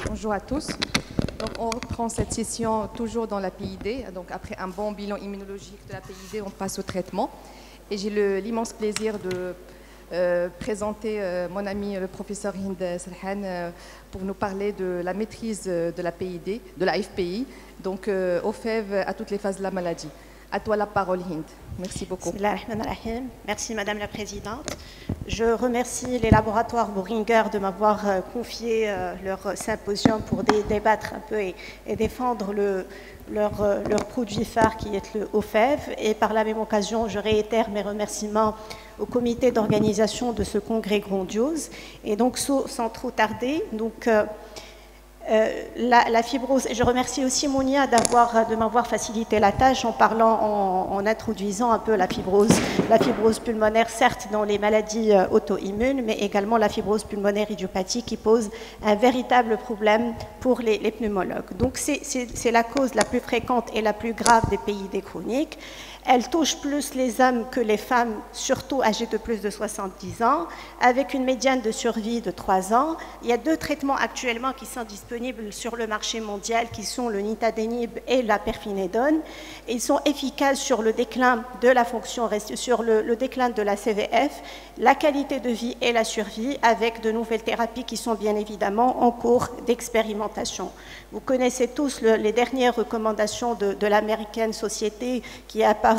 Bonjour à tous. Donc, on reprend cette session toujours dans la PID. Donc, après un bon bilan immunologique de la PID, on passe au traitement. Et j'ai l'immense plaisir de présenter mon ami le professeur Hind Serhan pour nous parler de la maîtrise de la PID, de la FPI, donc au FEV à toutes les phases de la maladie. À toi la parole, Hind. Merci beaucoup. Merci Madame la Présidente. Je remercie les laboratoires Boehringer de m'avoir confié leur symposium pour débattre un peu et défendre leur produit phare qui est le OFEV. Et par la même occasion, je réitère mes remerciements au comité d'organisation de ce congrès grandiose. Et donc, sans trop tarder, la fibrose, je remercie aussi Mounia de m'avoir facilité la tâche en parlant, en introduisant un peu la fibrose pulmonaire, certes dans les maladies auto-immunes, mais également la fibrose pulmonaire idiopathique qui pose un véritable problème pour les pneumologues. Donc c'est la cause la plus fréquente et la plus grave des PID chroniques. Elle touche plus les hommes que les femmes, surtout âgées de plus de 70 ans, avec une médiane de survie de 3 ans. Il y a 2 traitements actuellement qui sont disponibles sur le marché mondial, qui sont le nitadenib et la perfidinone. Ils sont efficaces sur le déclin de la fonction, sur le déclin de la CVF, la qualité de vie et la survie, avec de nouvelles thérapies qui sont bien évidemment en cours d'expérimentation. Vous connaissez tous les dernières recommandations de l'American Society qui est apparue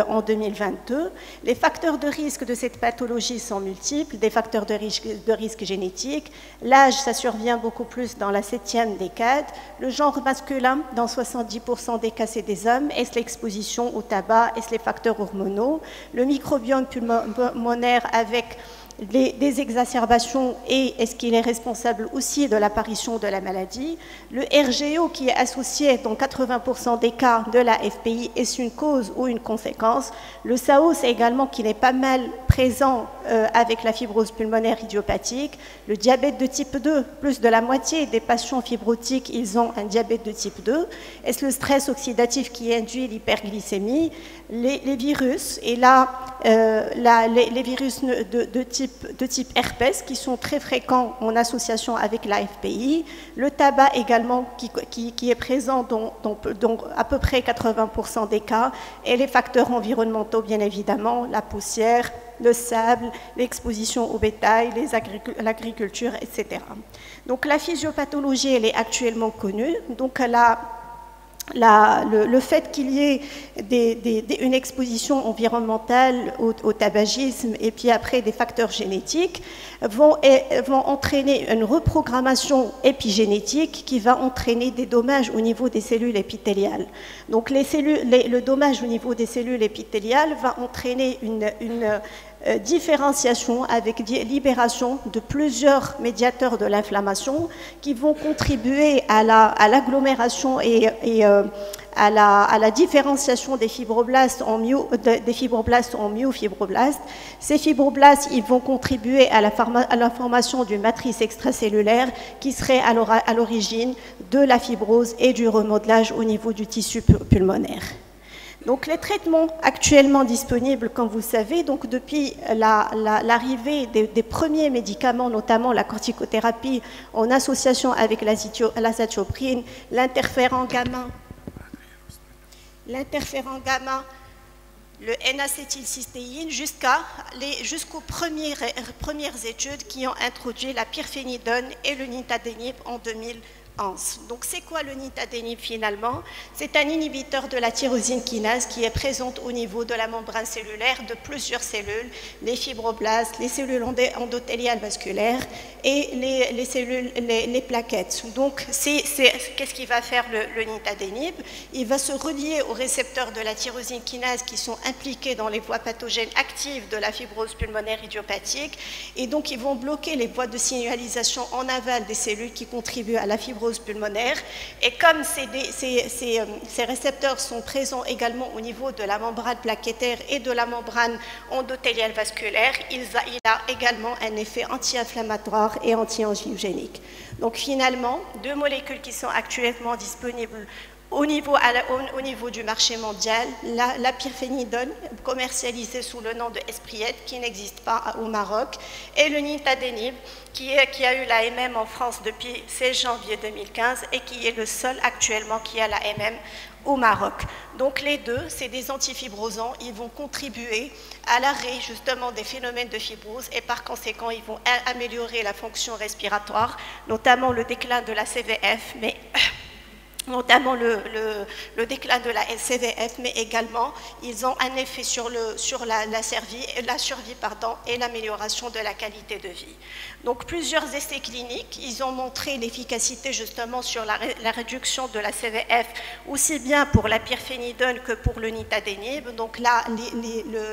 en 2022. Les facteurs de risque de cette pathologie sont multiples, des facteurs de risque génétiques. L'âge, ça survient beaucoup plus dans la 7e décade. Le genre masculin, dans 70% des cas, c'est des hommes. Est-ce l'exposition au tabac? Est-ce les facteurs hormonaux? Le microbiome pulmonaire avec des exacerbations et est-ce qu'il est responsable aussi de l'apparition de la maladie? Le RGO qui est associé dans 80% des cas de la FPI, est-ce une cause ou une conséquence? Le SAO, c'est également qu'il est pas mal présent avec la fibrose pulmonaire idiopathique. Le diabète de type 2, plus de la moitié des patients fibrotiques, ils ont un diabète de type 2. Est-ce le stress oxydatif qui induit l'hyperglycémie? Les virus, et là, les virus de type herpès qui sont très fréquents en association avec la FPI, le tabac également qui est présent dans à peu près 80% des cas, et les facteurs environnementaux bien évidemment, la poussière, le sable, l'exposition au bétail, l'agriculture, etc. Donc la physiopathologie, elle est actuellement connue, donc le fait qu'il y ait une exposition environnementale au tabagisme et puis après des facteurs génétiques vont entraîner une reprogrammation épigénétique qui va entraîner des dommages au niveau des cellules épithéliales. Donc le dommage au niveau des cellules épithéliales va entraîner une différenciation avec libération de plusieurs médiateurs de l'inflammation qui vont contribuer à l'agglomération et à la différenciation des fibroblastes en myofibroblastes. Ces fibroblastes, ils vont contribuer à la formation d'une matrice extracellulaire qui serait à l'origine de la fibrose et du remodelage au niveau du tissu pulmonaire. Donc les traitements actuellement disponibles, comme vous savez, donc depuis l'arrivée des premiers médicaments, notamment la corticothérapie en association avec l'azatioprine, l'interféron gamma, le N-acétylcystéine, jusqu'aux premières études qui ont introduit la pirfénidone et le nitadenib en 2011. Donc c'est quoi le nitadenib finalement? C'est un inhibiteur de la tyrosine kinase qui est présente au niveau de la membrane cellulaire de plusieurs cellules, les fibroblastes, les cellules endothéliales vasculaires et les plaquettes. Donc qu'est-ce qu'il va faire le nitadenib? Il va se relier aux récepteurs de la tyrosine kinase qui sont impliqués dans les voies pathogènes actives de la fibrose pulmonaire idiopathique, et donc ils vont bloquer les voies de signalisation en aval des cellules qui contribuent à la fibrose pulmonaire. Et comme ces récepteurs sont présents également au niveau de la membrane plaquettaire et de la membrane endothéliale vasculaire, il a également un effet anti-inflammatoire et anti-angiogénique. Donc finalement, 2 molécules qui sont actuellement disponibles Au niveau du marché mondial, la pyrphénidone, commercialisée sous le nom de Espriette, qui n'existe pas au Maroc, et le nitadenib, qui a eu la MM en France depuis 16 janvier 2015 et qui est le seul actuellement qui a la MM au Maroc. Donc les deux, c'est des antifibrosants, ils vont contribuer à l'arrêt justement des phénomènes de fibrose et par conséquent, ils vont améliorer la fonction respiratoire, notamment le déclin de la CVF, mais notamment le déclin de la CVF, mais également ils ont un effet sur la survie et l'amélioration de la qualité de vie. Donc plusieurs essais cliniques, ils ont montré l'efficacité justement sur la réduction de la CVF, aussi bien pour la pyrphénidone que pour le nitadenib. Donc là,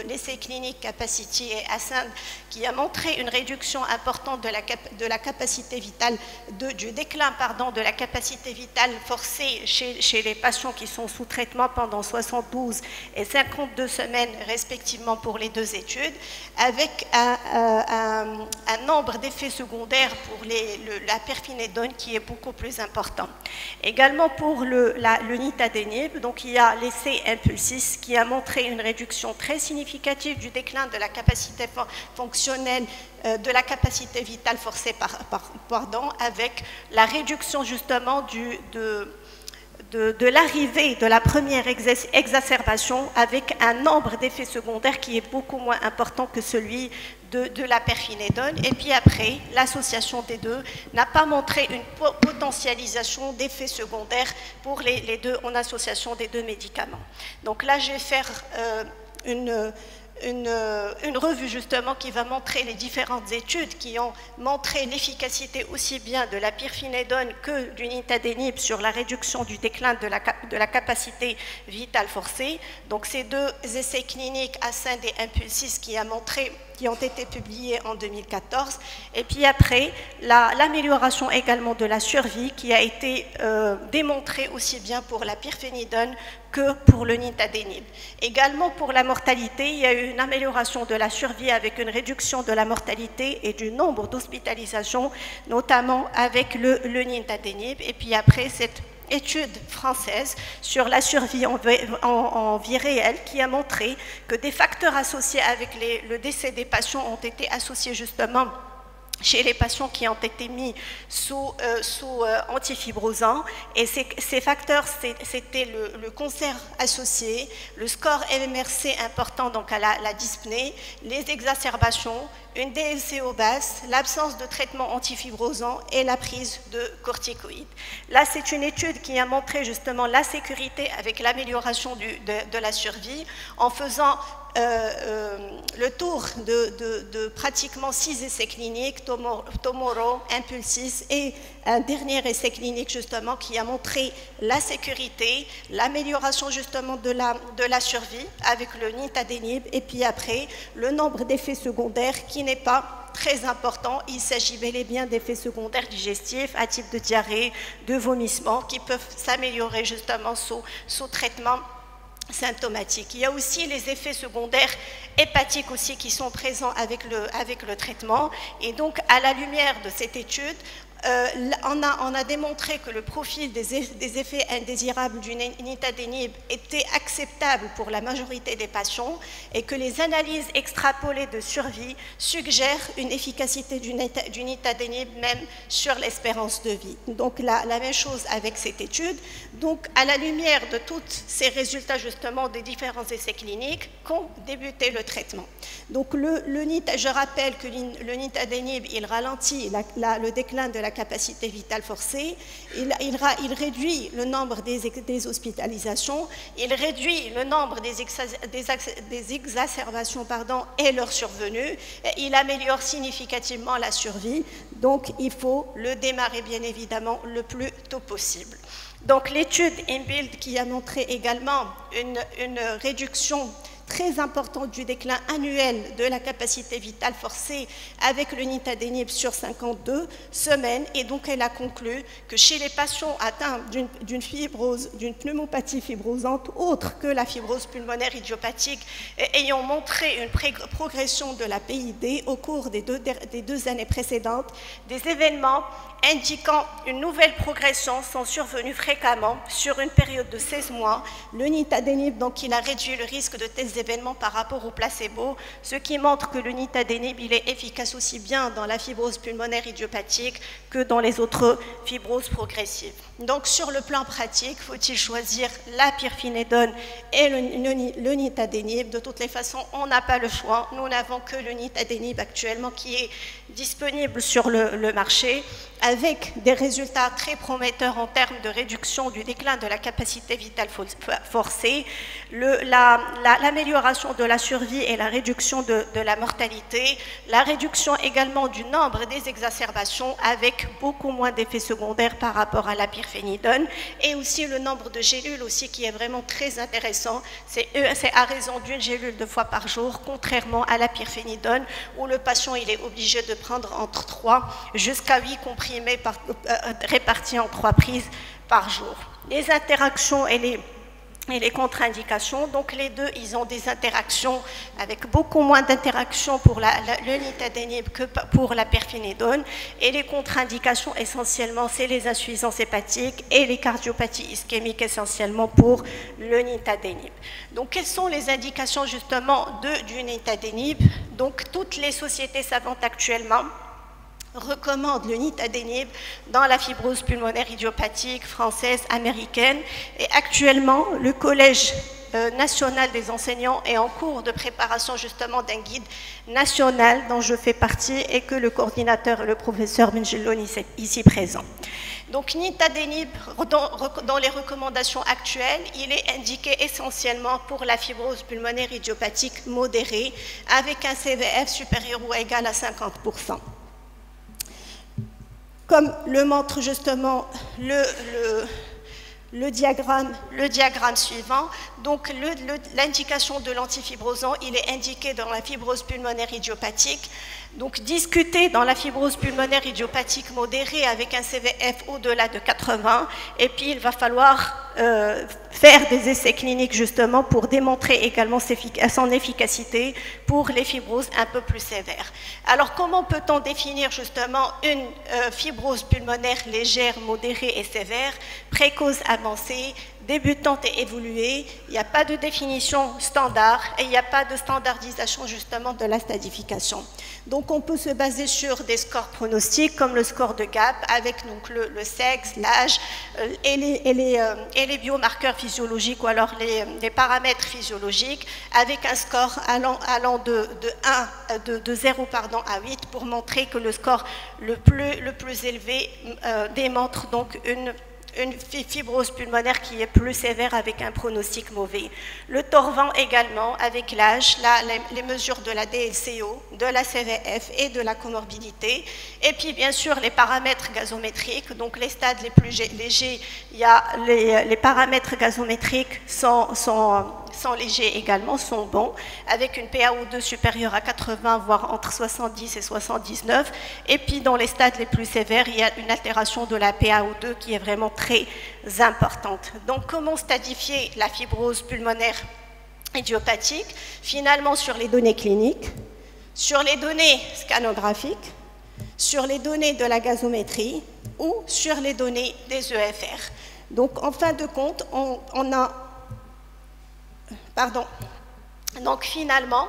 l'essai clinique Capacity et Ascend qui a montré une réduction importante de la capacité vitale, du déclin de la capacité vitale forcée chez les patients qui sont sous traitement pendant 72 et 52 semaines respectivement pour les deux études, avec un nombre d'effets secondaires pour la pyrphénidone qui est beaucoup plus important. Également pour le nitadenib, donc il y a l'essai Impulsis qui a montré une réduction très significative du déclin de la capacité fonctionnelle de la capacité vitale forcée avec la réduction justement de l'arrivée de la première exacerbation avec un nombre d'effets secondaires qui est beaucoup moins important que celui de la pyrphénidone. Et puis après, l'association des deux n'a pas montré une potentialisation d'effets secondaires pour les deux en association des deux médicaments. Donc là, je vais faire une revue justement qui va montrer les différentes études qui ont montré l'efficacité aussi bien de la pyrphénidone que du nitadenib sur la réduction du déclin de la capacité vitale forcée. Donc ces deux essais cliniques Ascend et Impulsis qui ont été publiés en 2014. Et puis après, l'amélioration également de la survie qui a été démontrée aussi bien pour la pyrphénidone que pour le nitadenib. Également pour la mortalité, il y a eu une amélioration de la survie avec une réduction de la mortalité et du nombre d'hospitalisations, notamment avec le nitadenib. Et puis après, cette étude française sur la survie en vie réelle qui a montré que des facteurs associés avec le décès des patients ont été associés justement chez les patients qui ont été mis sous antifibrosants. Et ces facteurs, c'était le cancer associé, le score MMRC important donc à la dyspnée, les exacerbations, une DLCO basse, l'absence de traitement antifibrosant et la prise de corticoïdes. Là, c'est une étude qui a montré justement la sécurité avec l'amélioration de la survie en faisant le tour de pratiquement 6 essais cliniques, Tomorrow, Impulsis et un dernier essai clinique justement qui a montré la sécurité, l'amélioration justement de la survie avec le nitadenib et puis après le nombre d'effets secondaires qui n'est pas très important. Il s'agit bel et bien d'effets secondaires digestifs à type de diarrhée, de vomissement qui peuvent s'améliorer justement sous traitement symptomatique. Il y a aussi les effets secondaires hépatiques aussi qui sont présents avec le traitement. Et donc, à la lumière de cette étude, on a démontré que le profil des effets indésirables du nitadenib était acceptable pour la majorité des patients et que les analyses extrapolées de survie suggèrent une efficacité du nitadenib même sur l'espérance de vie. Donc la même chose avec cette étude. Donc à la lumière de tous ces résultats justement des différents essais cliniques qu'ont débuté le traitement. Donc je rappelle que le nitadenib, il ralentit le déclin de la capacité vitale forcée, il réduit le nombre des hospitalisations, il réduit le nombre des exacerbations et leur survenue, il améliore significativement la survie, donc il faut le démarrer bien évidemment le plus tôt possible. Donc l'étude InBuild qui a montré également une réduction très importante du déclin annuel de la capacité vitale forcée avec le nitadenib sur 52 semaines. Et donc, elle a conclu que chez les patients atteints d'une fibrose, d'une pneumopathie fibrosante autre que la fibrose pulmonaire idiopathique, ayant montré une progression de la PID au cours des deux années précédentes, des événements indiquant une nouvelle progression sont survenues fréquemment sur une période de 16 mois. Le nitadenib, donc, il a réduit le risque de tels événements par rapport au placebo, ce qui montre que le nitadenib, il est efficace aussi bien dans la fibrose pulmonaire idiopathique que dans les autres fibroses progressives. Donc, sur le plan pratique, faut-il choisir la pyrphénidone et le nitadenib? De toutes les façons, on n'a pas le choix. Nous n'avons que le nitadenib actuellement qui est disponible sur le marché, avec des résultats très prometteurs en termes de réduction du déclin de la capacité vitale forcée, l'amélioration de la survie et la réduction de la mortalité, la réduction également du nombre des exacerbations avec beaucoup moins d'effets secondaires par rapport à la pyrphénidone, et aussi le nombre de gélules aussi qui est vraiment très intéressant. C'est à raison d'une gélule 2 fois par jour, contrairement à la pyrphénidone où le patient il est obligé de prendre entre 3 jusqu'à 8 comprimés répartis en 3 prises par jour. Les interactions et les contre-indications, donc les deux, ils ont des interactions avec beaucoup moins d'interactions pour le nitadenib que pour la pyrphénidone, et les contre-indications essentiellement, c'est les insuffisances hépatiques et les cardiopathies ischémiques essentiellement pour le nitadenib. Donc, quelles sont les indications justement du nitadenib? Donc, toutes les sociétés savantes actuellement recommande le nitadenib dans la fibrose pulmonaire idiopathique française, américaine, et actuellement le Collège national des enseignants est en cours de préparation justement d'un guide national dont je fais partie et que le coordinateur, le professeur Benjelloun, ici présent. Donc nitadenib, dans les recommandations actuelles, il est indiqué essentiellement pour la fibrose pulmonaire idiopathique modérée avec un CVF supérieur ou égal à 50%. Comme le montre justement le diagramme suivant, donc l'indication de l'antifibrosant, il est indiqué dans la fibrose pulmonaire idiopathique. Donc discuter dans la fibrose pulmonaire idiopathique modérée avec un CVF au-delà de 80, et puis il va falloir faire des essais cliniques justement pour démontrer également son efficacité pour les fibroses un peu plus sévères. Alors comment peut-on définir justement une fibrose pulmonaire légère, modérée et sévère, précoce, avancée, débutante et évoluée? Il n'y a pas de définition standard et il n'y a pas de standardisation justement de la stadification. Donc on peut se baser sur des scores pronostiques comme le score de GAP avec donc le sexe, l'âge et les biomarqueurs physiologiques ou alors les paramètres physiologiques avec un score allant de 0 à 8 pour montrer que le score le plus élevé démontre donc une fibrose pulmonaire qui est plus sévère avec un pronostic mauvais. Le torvent également avec l'âge, les mesures de la DLCO, de la CVF et de la comorbidité. Et puis bien sûr les paramètres gazométriques, donc les stades les plus légers, il y a les paramètres gazométriques sont légers également, sont bons, avec une PaO2 supérieure à 80, voire entre 70 et 79. Et puis dans les stades les plus sévères, il y a une altération de la PaO2 qui est vraiment très importante. Donc comment stadifier la fibrose pulmonaire idiopathique? Finalement sur les données cliniques, sur les données scanographiques, sur les données de la gazométrie ou sur les données des EFR. Donc en fin de compte, on a donc finalement,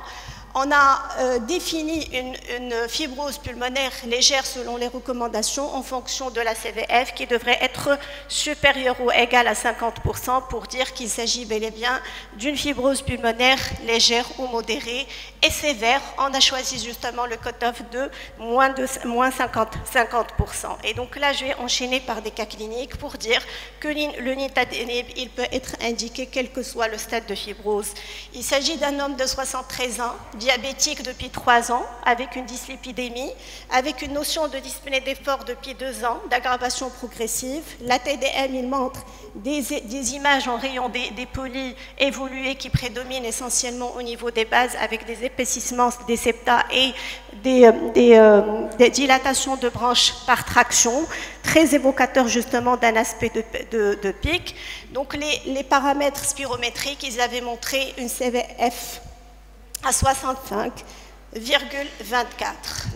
on a défini une fibrose pulmonaire légère selon les recommandations en fonction de la CVF qui devrait être supérieure ou égale à 50% pour dire qu'il s'agit bel et bien d'une fibrose pulmonaire légère ou modérée, et sévère, on a choisi justement le cutoff de moins 50%. Et donc là, je vais enchaîner par des cas cliniques pour dire que le nitadenib, il peut être indiqué quel que soit le stade de fibrose. Il s'agit d'un homme de 73 ans, diabétique depuis 3 ans, avec une dyslipidémie, avec une notion de dyspnée d'effort depuis 2 ans, d'aggravation progressive. La TDM, il montre des images en rayon des polis évolués qui prédominent essentiellement au niveau des bases, avec des épaississements des septa et des dilatations de branches par traction, très évocateur justement d'un aspect de pic. Donc les paramètres spirométriques, ils avaient montré une CVF à 65,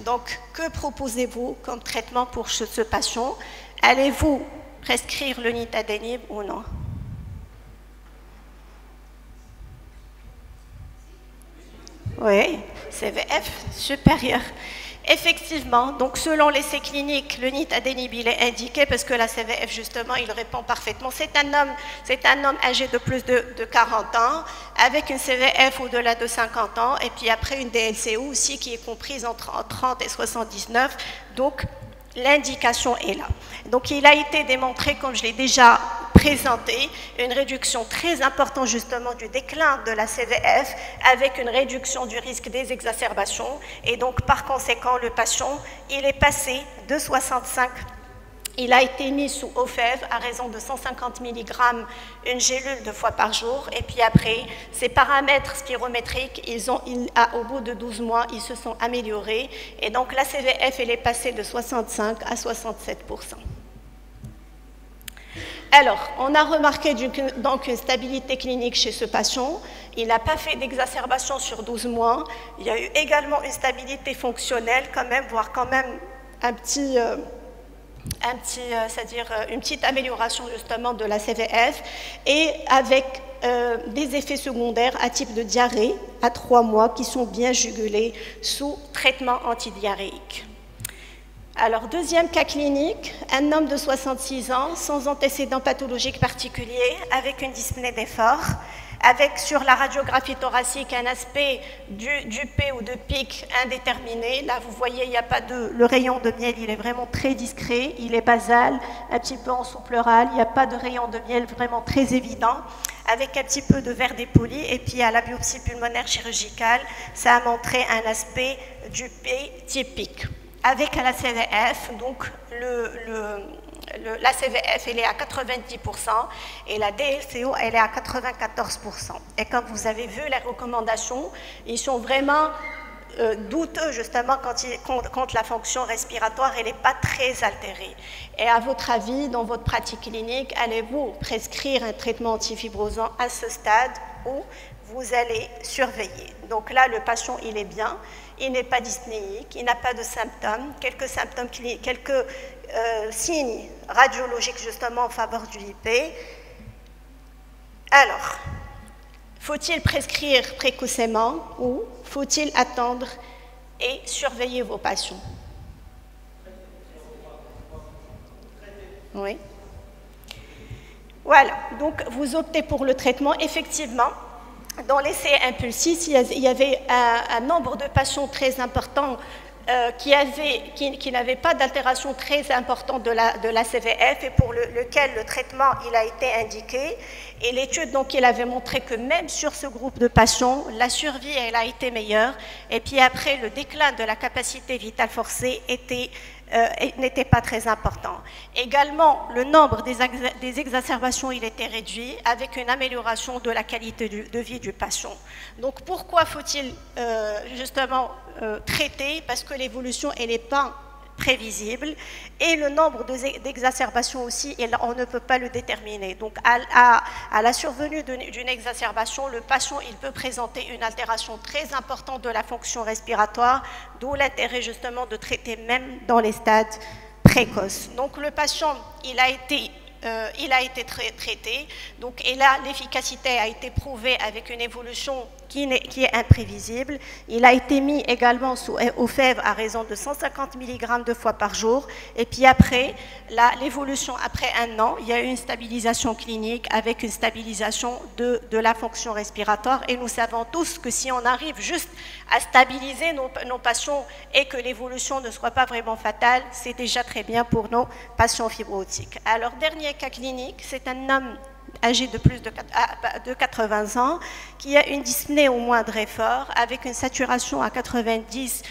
Donc, que proposez-vous comme traitement pour ce patient? Allez-vous prescrire le nitadenib ou non? Oui, CVF supérieur. Effectivement, donc selon l'essai clinique, le nitadenib il est indiqué parce que la CVF justement il répond parfaitement. C'est un homme âgé de plus de 40 ans avec une CVF au-delà de 50 ans et puis après une DLCO aussi qui est comprise entre 30 et 79. Donc l'indication est là. Donc il a été démontré, comme je l'ai déjà présenté, une réduction très importante justement du déclin de la CVF avec une réduction du risque des exacerbations et donc par conséquent le patient il est passé de 65. Il a été mis sous OFEV à raison de 150 mg, une gélule 2 fois par jour. Et puis après, ses paramètres spirométriques, au bout de 12 mois, ils se sont améliorés. Et donc la CVF, elle est passée de 65 à 67%. Alors, on a remarqué donc une stabilité clinique chez ce patient. Il n'a pas fait d'exacerbation sur 12 mois. Il y a eu également une stabilité fonctionnelle quand même, voire quand même c'est-à-dire une petite amélioration justement de la CVF et avec des effets secondaires à type de diarrhée à 3 mois qui sont bien jugulés sous traitement antidiarrhéique. Alors, deuxième cas clinique, un homme de 66 ans sans antécédent pathologique particulier avec une dyspnée d'effort, avec sur la radiographie thoracique un aspect du P ou de pic indéterminé. Là, vous voyez, il n'y a pas le rayon de miel, il est vraiment très discret, il est basal, un petit peu en sous-pleural, il n'y a pas de rayon de miel vraiment très évident, avec un petit peu de verre dépoli, et puis à la biopsie pulmonaire chirurgicale, ça a montré un aspect du P typique. Avec la CVF, donc la CVF, elle est à 90% et la DLCO, elle est à 94%. Et comme vous avez vu, les recommandations, ils sont vraiment douteux justement quand la fonction respiratoire, elle n'est pas très altérée. Et à votre avis, dans votre pratique clinique, allez-vous prescrire un traitement antifibrosant à ce stade où vous allez surveiller? Donc là, le patient, il est bien. Il n'est pas dyspnéique, il n'a pas de symptômes, quelques symptômes cliniques, quelques signes radiologiques justement en faveur du IP. Alors, faut-il prescrire précocement ou faut-il attendre et surveiller vos patients? Oui. Voilà, donc vous optez pour le traitement, effectivement. Dans l'essai impulsif, il y avait un nombre de patients très important qui n'avaient pas d'altération très importante de la CVF et pour lequel le traitement il a été indiqué. Et l'étude, donc, il avait montré que même sur ce groupe de patients, la survie elle a été meilleure. Et puis après, le déclin de la capacité vitale forcée n'était pas très important. Également, le nombre des exacerbations il était réduit avec une amélioration de la qualité de vie du patient. Donc pourquoi faut-il justement traiter? Parce que l'évolution elle n'est pas prévisible et le nombre d'exacerbations aussi, on ne peut pas le déterminer. Donc à la survenue d'une exacerbation, le patient il peut présenter une altération très importante de la fonction respiratoire, d'où l'intérêt justement de traiter même dans les stades précoces. Donc le patient il a été traité, donc, et là l'efficacité a été prouvée avec une évolution qui est imprévisible. Il a été mis également sous OFEV à raison de 150 mg 2 fois par jour. Et puis après, l'évolution après 1 an, il y a eu une stabilisation clinique avec une stabilisation de la fonction respiratoire. Et nous savons tous que si on arrive juste à stabiliser nos patients et que l'évolution ne soit pas vraiment fatale, c'est déjà très bien pour nos patients fibrotiques. Alors, dernier cas clinique, c'est un homme âgé de plus de 80 ans, qui a une dyspnée au moindre effort, avec une saturation à 90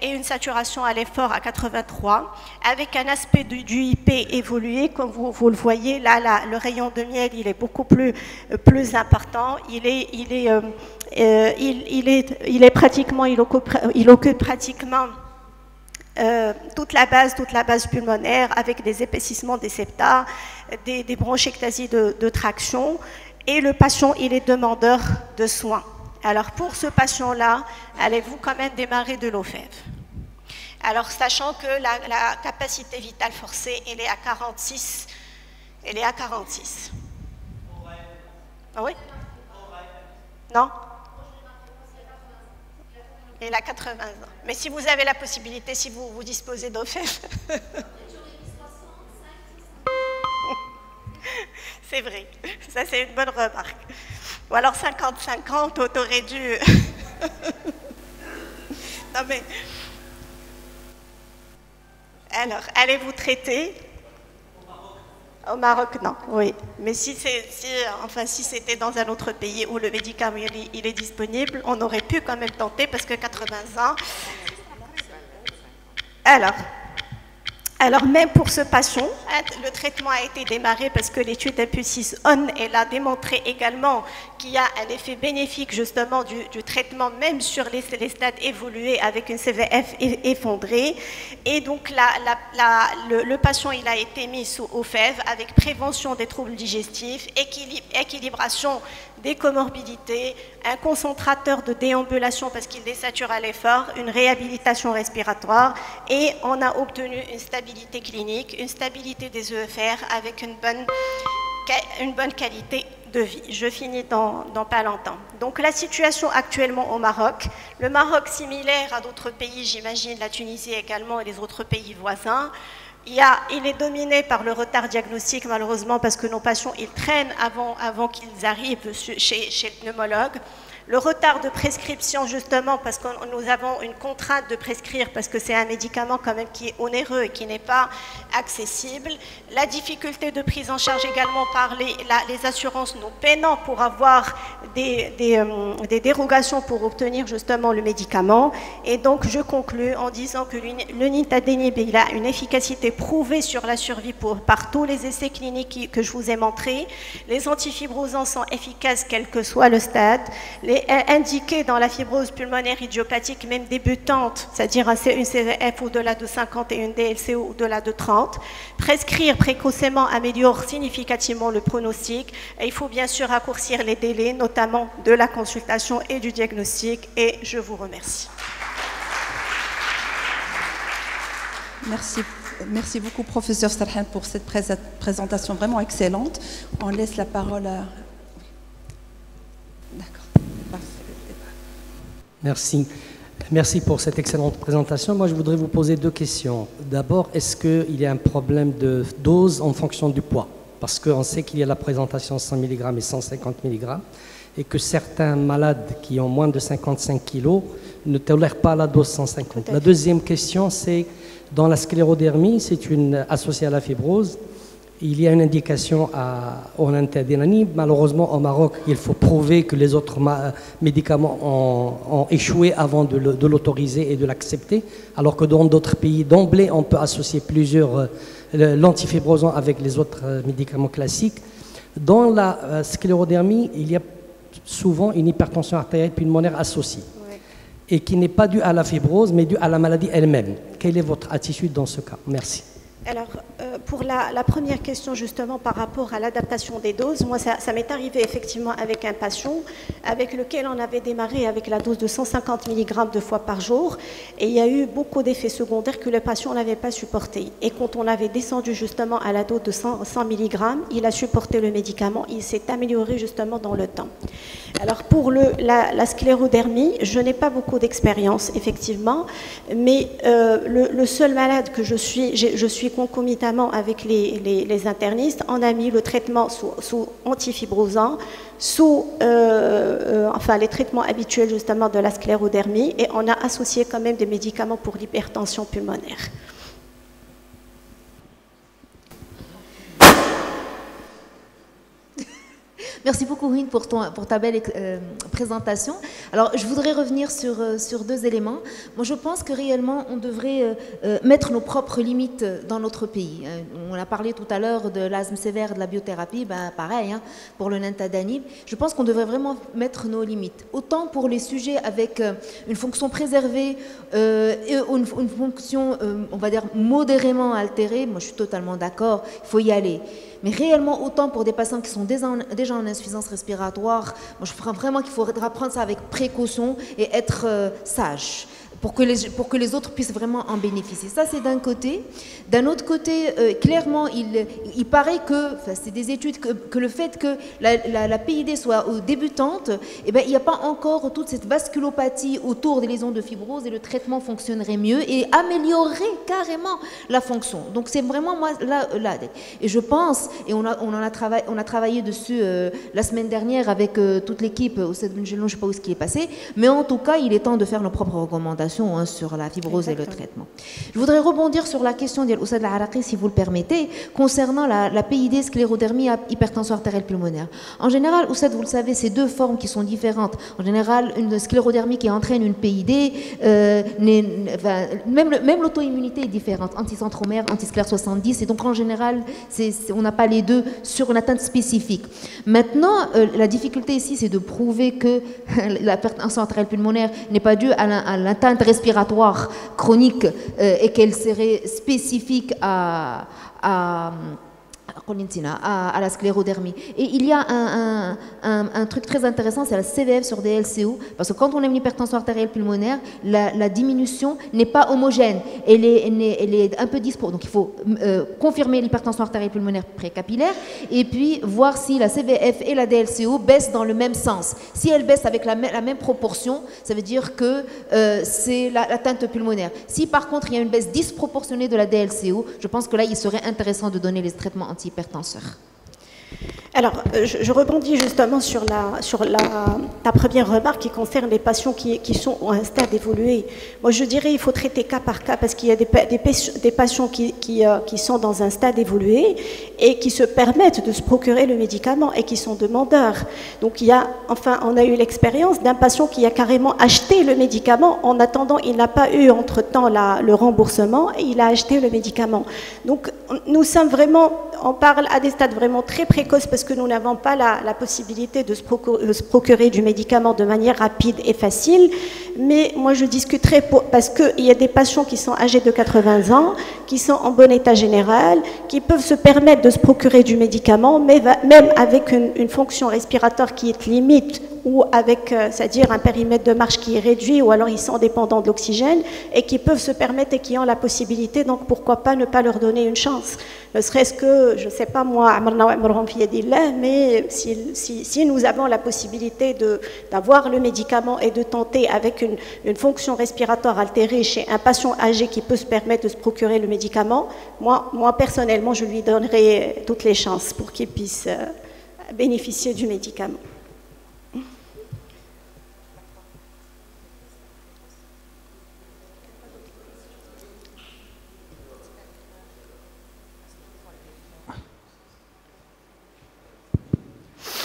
et une saturation à l'effort à 83, avec un aspect du IP évolué, comme vous le voyez, là, le rayon de miel, il est beaucoup plus important, il occupe pratiquement toute la base pulmonaire avec des épaississements des septa, des bronchectasies de traction, et le patient il est demandeur de soins. Alors, pour ce patient-là, allez-vous quand même démarrer de l'OFEV? Alors, sachant que la capacité vitale forcée, elle est à 46. Elle est à 46. Ah oui? Non? Il a 80 ans. Mais si vous avez la possibilité, si vous disposez d'OFEV. C'est vrai. Ça, c'est une bonne remarque. Ou alors 50-50, t'aurais dû... Non mais... Alors, allez-vous traiter? Au Maroc, non, oui. Mais si c'était dans un autre pays où le médicament il est disponible, on aurait pu quand même tenter parce que 80 ans. Alors même pour ce patient, le traitement a été démarré parce que l'étude Impulsis On, elle a démontré également qu'il y a un effet bénéfique justement du traitement même sur les stades évolués avec une CVF effondrée. Et donc le patient il a été mis sous OFEV avec prévention des troubles digestifs, équilibration des comorbidités, un concentrateur de déambulation parce qu'il désature à l'effort, une réhabilitation respiratoire et on a obtenu une stabilité clinique, une stabilité des EFR avec une bonne qualité de vie. Je finis dans pas longtemps. Donc la situation actuellement au Maroc, le Maroc similaire à d'autres pays, j'imagine la Tunisie également et les autres pays voisins, il est dominé par le retard diagnostique, malheureusement, parce que nos patients, ils traînent avant qu'ils arrivent chez le pneumologue. Le retard de prescription, justement, parce que nous avons une contrainte de prescrire, parce que c'est un médicament quand même qui est onéreux et qui n'est pas accessible. La difficulté de prise en charge également par les assurances, nous peinons pour avoir des dérogations pour obtenir justement le médicament. Et donc, je conclus en disant que le nintedanib, il a une efficacité prouvée sur la survie par tous les essais cliniques que je vous ai montrés. Les antifibrosants sont efficaces quel que soit le stade. Indiqué dans la fibrose pulmonaire idiopathique, même débutante, c'est-à-dire une CVF au-delà de 50 et une DLCO au-delà de 30. Prescrire précocement améliore significativement le pronostic. Et il faut bien sûr raccourcir les délais, notamment de la consultation et du diagnostic. Et je vous remercie. Merci beaucoup, professeur Serhan, pour cette présentation vraiment excellente. On laisse la parole à... D'accord. Merci pour cette excellente présentation. Moi, je voudrais vous poser deux questions. D'abord, est-ce qu'il y a un problème de dose en fonction du poids? Parce qu'on sait qu'il y a la présentation 100 mg et 150 mg et que certains malades qui ont moins de 55 kg ne tolèrent pas la dose 150. La deuxième question, c'est dans la sclérodermie, c'est associée à la fibrose. Il y a une indication au nintedanib. Malheureusement, au Maroc, il faut prouver que les autres médicaments ont échoué avant de l'autoriser et de l'accepter, alors que dans d'autres pays, d'emblée, on peut associer plusieurs l'antifibrosant avec les autres médicaments classiques. Dans la sclérodermie, il y a souvent une hypertension artérielle pulmonaire associée, et qui n'est pas due à la fibrose, mais due à la maladie elle-même. Quelle est votre attitude dans ce cas? Merci. Alors, pour la première question, justement, par rapport à l'adaptation des doses, moi, ça m'est arrivé effectivement avec un patient avec lequel on avait démarré avec la dose de 150 mg 2 fois par jour. Et il y a eu beaucoup d'effets secondaires que le patient n'avait pas supporté. Et quand on avait descendu justement à la dose de 100 mg, il a supporté le médicament. Il s'est amélioré justement dans le temps. Alors, pour la sclérodermie, je n'ai pas beaucoup d'expérience, effectivement. Mais le seul malade que je suis concomitamment avec les internistes, on a mis le traitement sous antifibrosant, sous les traitements habituels justement de la sclérodermie, et on a associé quand même des médicaments pour l'hypertension pulmonaire. Merci beaucoup, Rine, pour ta belle présentation. Alors, je voudrais revenir sur deux éléments. Moi, je pense que réellement, on devrait mettre nos propres limites dans notre pays. On a parlé tout à l'heure de l'asthme sévère, de la biothérapie, pareil, pour le nintedanib. Je pense qu'on devrait vraiment mettre nos limites. Autant pour les sujets avec une fonction préservée et une fonction, on va dire, modérément altérée. Moi, je suis totalement d'accord, il faut y aller. Mais réellement, autant pour des patients qui sont déjà en insuffisance respiratoire, moi je crois vraiment qu'il faudra prendre ça avec précaution et être sage. Pour que les autres puissent vraiment en bénéficier. Ça, c'est d'un côté. D'un autre côté, clairement, il paraît que, c'est des études, que le fait que la PID soit débutante, eh ben, il n'y a pas encore toute cette vasculopathie autour des lésions de fibrose et le traitement fonctionnerait mieux et améliorerait carrément la fonction. Donc, c'est vraiment, moi, là. Et je pense, et on a travaillé dessus la semaine dernière avec toute l'équipe, je ne sais pas où ce qui est passé, mais en tout cas, il est temps de faire nos propres recommandations sur la fibrose. Exactement. Et le traitement. Je voudrais rebondir sur la question d'Oussad Al-Araqi, si vous le permettez, concernant la PID, sclérodermie, hypertension artérielle pulmonaire. En général, Oussad, vous le savez, c'est deux formes qui sont différentes. En général, une sclérodermie qui entraîne une PID, même l'auto-immunité est différente, anticentromère, antisclère 70, et donc en général, on n'a pas les deux sur une atteinte spécifique. Maintenant, la difficulté ici, c'est de prouver que l'hypertension artérielle pulmonaire n'est pas due à l'atteinte respiratoire chronique et qu'elle serait spécifique à la sclérodermie. Et il y a un truc très intéressant, c'est la CVF sur DLCO, parce que quand on a une hypertension artérielle pulmonaire, la diminution n'est pas homogène, elle est un peu dispro. Donc il faut confirmer l'hypertension artérielle pulmonaire précapillaire et puis voir si la CVF et la DLCO baissent dans le même sens. Si elles baissent avec la même proportion, ça veut dire que c'est l'atteinte pulmonaire. Si par contre il y a une baisse disproportionnée de la DLCO, je pense que là il serait intéressant de donner les traitements antihypertenseurs. Alors, je rebondis justement sur ta première remarque qui concerne les patients qui sont à un stade évolué. Moi, je dirais qu'il faut traiter cas par cas parce qu'il y a des patients qui sont dans un stade évolué et qui se permettent de se procurer le médicament et qui sont demandeurs. Donc, on a eu l'expérience d'un patient qui a carrément acheté le médicament en attendant, il n'a pas eu entre-temps le remboursement et il a acheté le médicament. Donc, nous sommes vraiment, on parle à des stades vraiment très précoces parce que nous n'avons pas la possibilité de se procurer du médicament de manière rapide et facile. Mais moi, je discuterai parce qu'il y a des patients qui sont âgés de 80 ans, qui sont en bon état général, qui peuvent se permettre de se procurer du médicament, mais même avec une fonction respiratoire qui est limite ou avec, c'est-à-dire un périmètre de marche qui est réduit, ou alors ils sont dépendants de l'oxygène, et qui peuvent se permettre et qui ont la possibilité, donc pourquoi pas ne pas leur donner une chance. Ne serait-ce que, je ne sais pas moi, mais si nous avons la possibilité d'avoir le médicament et de tenter avec une fonction respiratoire altérée chez un patient âgé qui peut se permettre de se procurer le médicament, moi personnellement, je lui donnerai toutes les chances pour qu'il puisse bénéficier du médicament.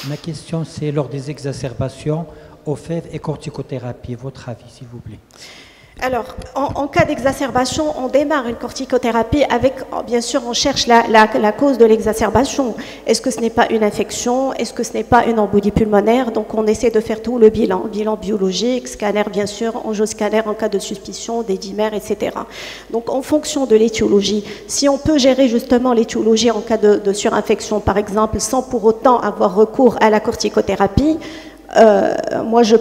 Ma question, c'est lors des exacerbations, OFEV et corticothérapie. Votre avis, s'il vous plaît. Alors, en cas d'exacerbation, on démarre une corticothérapie avec, bien sûr, on cherche la cause de l'exacerbation. Est-ce que ce n'est pas une infection? Est-ce que ce n'est pas une embolie pulmonaire? Donc, on essaie de faire tout le bilan biologique, scanner, bien sûr, angioscanner en cas de suspicion, des dimères, etc. Donc, en fonction de l'étiologie, si on peut gérer justement l'étiologie en cas de surinfection, par exemple, sans pour autant avoir recours à la corticothérapie, moi, je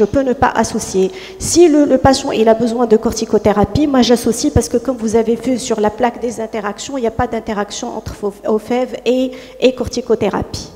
peux ne pas associer. Si le patient il a besoin de corticothérapie, moi j'associe parce que comme vous avez vu sur la plaque des interactions, il n'y a pas d'interaction entre OFEV et corticothérapie.